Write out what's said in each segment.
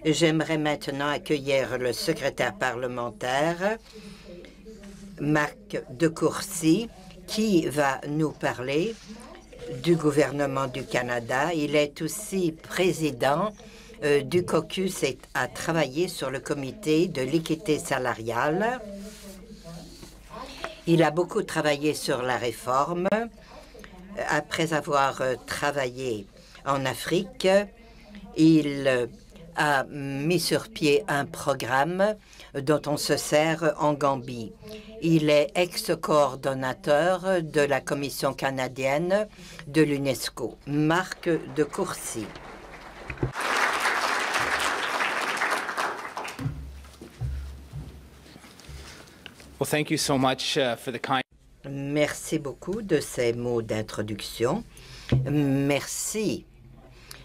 J'aimerais maintenant accueillir le secrétaire parlementaire, Marc de Courcy, qui va nous parler du gouvernement du Canada. Il est aussi président du caucus et a travaillé sur le comité de l'équité salariale. Il a beaucoup travaillé sur la réforme. Après avoir travaillé en Afrique, il a mis sur pied un programme dont on se sert en Gambie. Il est ex-coordonnateur de la Commission canadienne de l'UNESCO. Marc de Courcy. Well, thank you so much for the kind. Merci beaucoup de ces mots d'introduction. Merci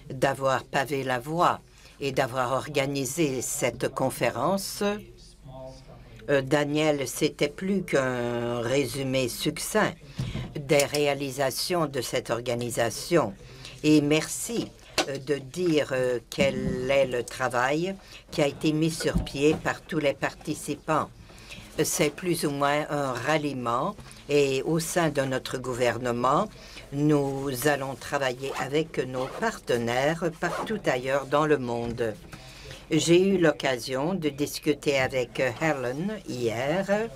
d'avoir pavé la voie et d'avoir organisé cette conférence. Daniel, c'était plus qu'un résumé succinct des réalisations de cette organisation. Et merci de dire quel est le travail qui a été mis sur pied par tous les participants. C'est plus ou moins un ralliement et au sein de notre gouvernement, nous allons travailler avec nos partenaires partout ailleurs dans le monde. J'ai eu l'occasion de discuter avec Helen hier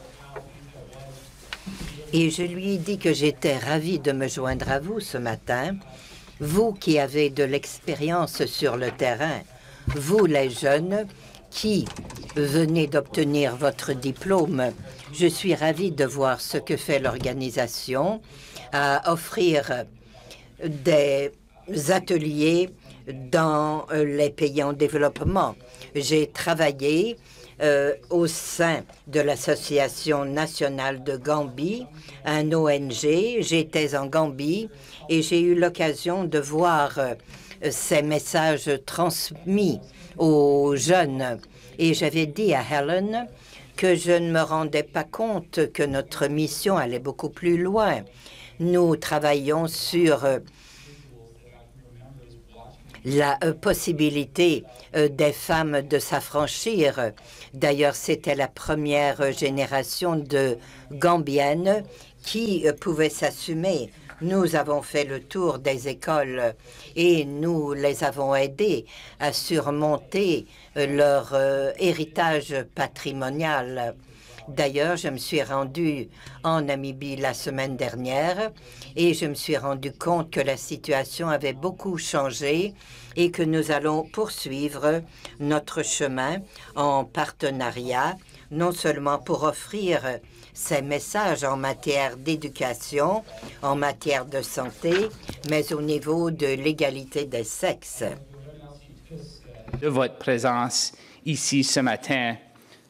et je lui ai dit que j'étais ravie de me joindre à vous ce matin, vous qui avez de l'expérience sur le terrain, vous les jeunes qui venez d'obtenir votre diplôme. Je suis ravie de voir ce que fait l'organisation à offrir des ateliers dans les pays en développement. J'ai travaillé au sein de l'Association nationale de Gambie, un ONG. J'étais en Gambie et j'ai eu l'occasion de voir ces messages transmis aux jeunes. Et j'avais dit à Helen que je ne me rendais pas compte que notre mission allait beaucoup plus loin. Nous travaillons sur la possibilité des femmes de s'affranchir. D'ailleurs, c'était la première génération de Gambiennes qui pouvaient s'assumer. Nous avons fait le tour des écoles et nous les avons aidées à surmonter leur héritage patrimonial. D'ailleurs, je me suis rendue en Namibie la semaine dernière et je me suis rendu compte que la situation avait beaucoup changé et que nous allons poursuivre notre chemin en partenariat, non seulement pour offrir ces messages en matière d'éducation, en matière de santé, mais au niveau de l'égalité des sexes. De votre présence ici ce matin,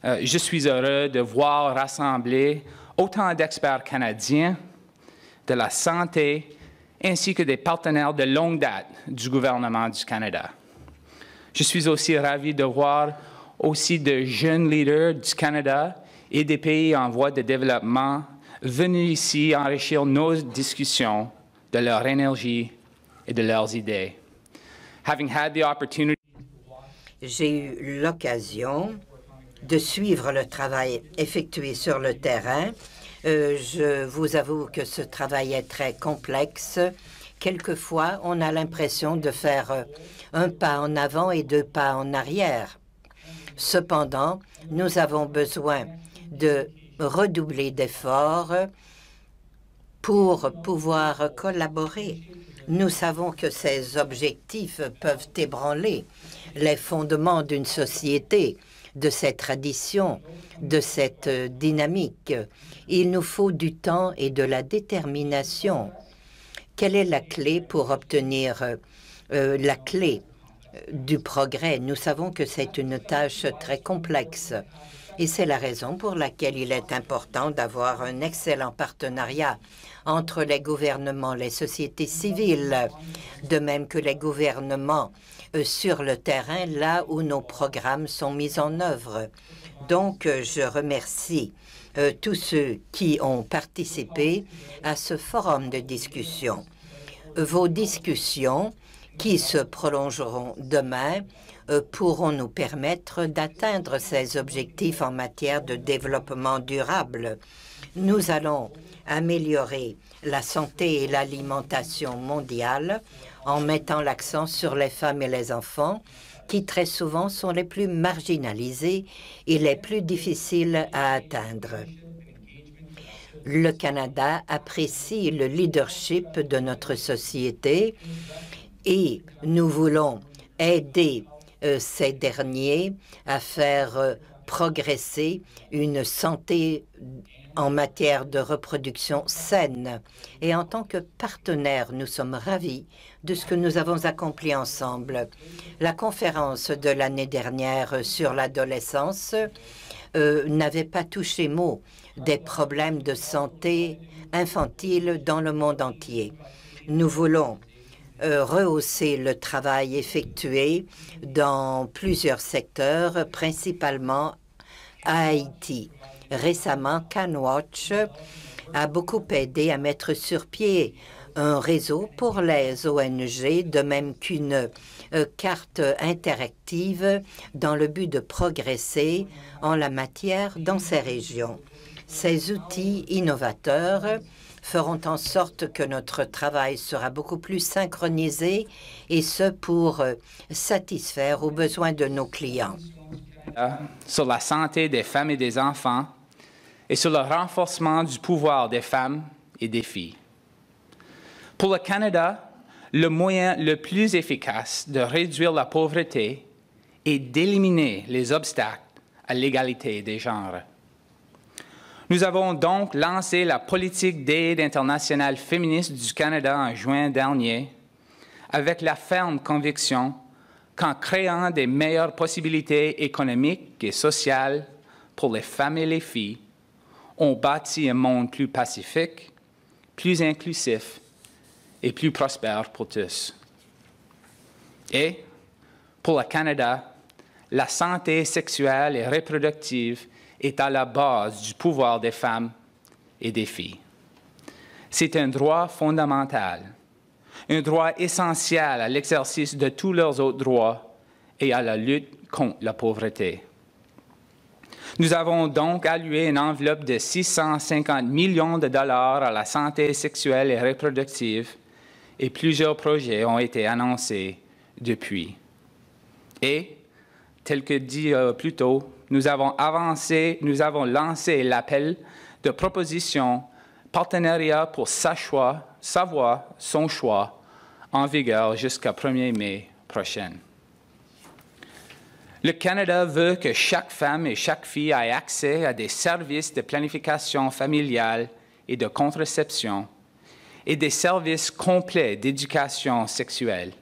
je suis heureux de voir rassembler autant d'experts canadiens de la santé ainsi que des partenaires de longue date du gouvernement du Canada. Je suis aussi ravi de voir aussi de jeunes leaders du Canada et des pays en voie de développement venus ici enrichir nos discussions de leur énergie et de leurs idées. Having had the opportunity... J'ai eu l'occasion de suivre le travail effectué sur le terrain. Je vous avoue que ce travail est très complexe. Quelquefois, on a l'impression de faire un pas en avant et deux pas en arrière. Cependant, nous avons besoin de redoubler d'efforts pour pouvoir collaborer. Nous savons que ces objectifs peuvent ébranler les fondements d'une société, de cette tradition, de cette dynamique. Il nous faut du temps et de la détermination. Quelle est la clé pour obtenir la clé du progrès? Nous savons que c'est une tâche très complexe. Et c'est la raison pour laquelle il est important d'avoir un excellent partenariat entre les gouvernements, les sociétés civiles, de même que les gouvernements sur le terrain, là où nos programmes sont mis en œuvre. Donc, je remercie tous ceux qui ont participé à ce forum de discussion. Vos discussions qui se prolongeront demain pourront nous permettre d'atteindre ces objectifs en matière de développement durable. Nous allons améliorer la santé et l'alimentation mondiale en mettant l'accent sur les femmes et les enfants qui très souvent sont les plus marginalisés et les plus difficiles à atteindre. Le Canada apprécie le leadership de notre société et nous voulons aider ces derniers à faire progresser une santé en matière de reproduction saine. Et en tant que partenaire, nous sommes ravis de ce que nous avons accompli ensemble. La conférence de l'année dernière sur l'adolescence n'avait pas touché mot des problèmes de santé infantile dans le monde entier. Nous voulons rehausser le travail effectué dans plusieurs secteurs, principalement à Haïti. Récemment, CanWatch a beaucoup aidé à mettre sur pied un réseau pour les ONG, de même qu'une carte interactive dans le but de progresser en la matière dans ces régions. Ces outils innovateurs feront en sorte que notre travail sera beaucoup plus synchronisé, et ce pour satisfaire aux besoins de nos clients. Sur la santé des femmes et des enfants et sur le renforcement du pouvoir des femmes et des filles. Pour le Canada, le moyen le plus efficace de réduire la pauvreté est d'éliminer les obstacles à l'égalité des genres. Nous avons donc lancé la politique d'aide internationale féministe du Canada en juin dernier avec la ferme conviction qu'en créant des meilleures possibilités économiques et sociales pour les femmes et les filles, on bâtit un monde plus pacifique, plus inclusif et plus prospère pour tous. Et, pour le Canada, la santé sexuelle et reproductive est à la base du pouvoir des femmes et des filles. C'est un droit fondamental, un droit essentiel à l'exercice de tous leurs autres droits et à la lutte contre la pauvreté. Nous avons donc alloué une enveloppe de 650 millions de dollars à la santé sexuelle et reproductive et plusieurs projets ont été annoncés depuis. Et, tel que dit plus tôt, nous avons lancé l'appel de proposition Partenariat pour savoir son choix en vigueur jusqu'au 1er mai prochain. Le Canada veut que chaque femme et chaque fille ait accès à des services de planification familiale et de contraception et des services complets d'éducation sexuelle.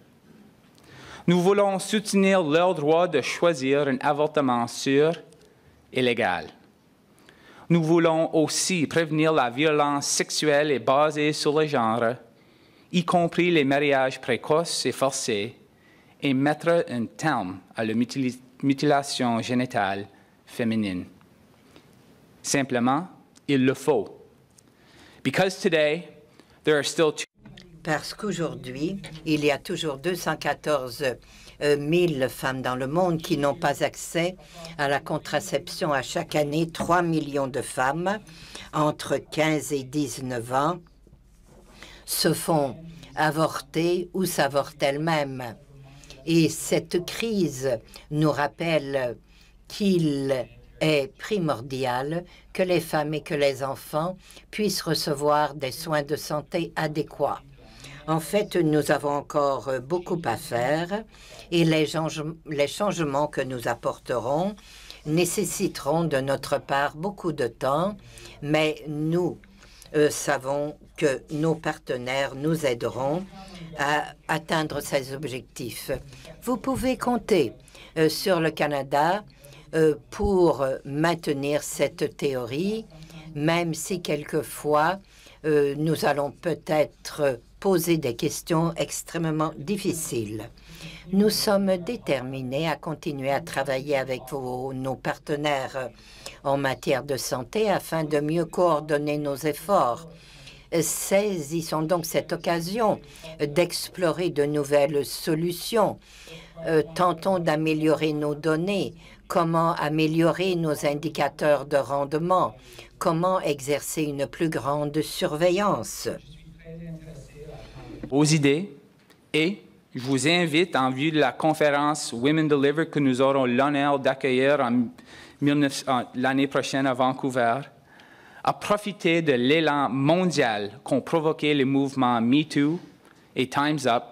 Nous voulons soutenir leur droit de choisir un avortement sûr et légal. Nous voulons aussi prévenir la violence sexuelle et basée sur le genre, y compris les mariages précoces et forcés, et mettre un terme à la mutilation génitale féminine. Simplement, il le faut. Because today, there are still Parce qu'aujourd'hui, il y a toujours 214 000 femmes dans le monde qui n'ont pas accès à la contraception. À chaque année, 3 millions de femmes entre 15 et 19 ans se font avorter ou s'avortent elles-mêmes. Et cette crise nous rappelle qu'il est primordial que les femmes et que les enfants puissent recevoir des soins de santé adéquats. En fait, nous avons encore beaucoup à faire et les changements que nous apporterons nécessiteront de notre part beaucoup de temps, mais nous savons que nos partenaires nous aideront à atteindre ces objectifs. Vous pouvez compter sur le Canada pour maintenir cette théorie, même si quelquefois nous allons peut-être poser des questions extrêmement difficiles. Nous sommes déterminés à continuer à travailler avec nos partenaires en matière de santé afin de mieux coordonner nos efforts. Saisissons donc cette occasion d'explorer de nouvelles solutions. Tentons d'améliorer nos données, comment améliorer nos indicateurs de rendement, comment exercer une plus grande surveillance. Aux idées et je vous invite, en vue de la conférence Women Deliver que nous aurons l'honneur d'accueillir l'année prochaine à Vancouver, à profiter de l'élan mondial qu'ont provoqué les mouvements MeToo et Time's Up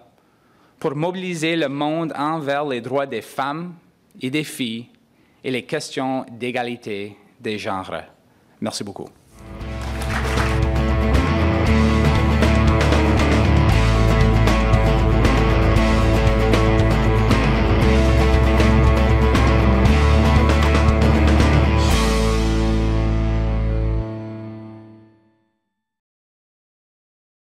pour mobiliser le monde envers les droits des femmes et des filles et les questions d'égalité des genres. Merci beaucoup.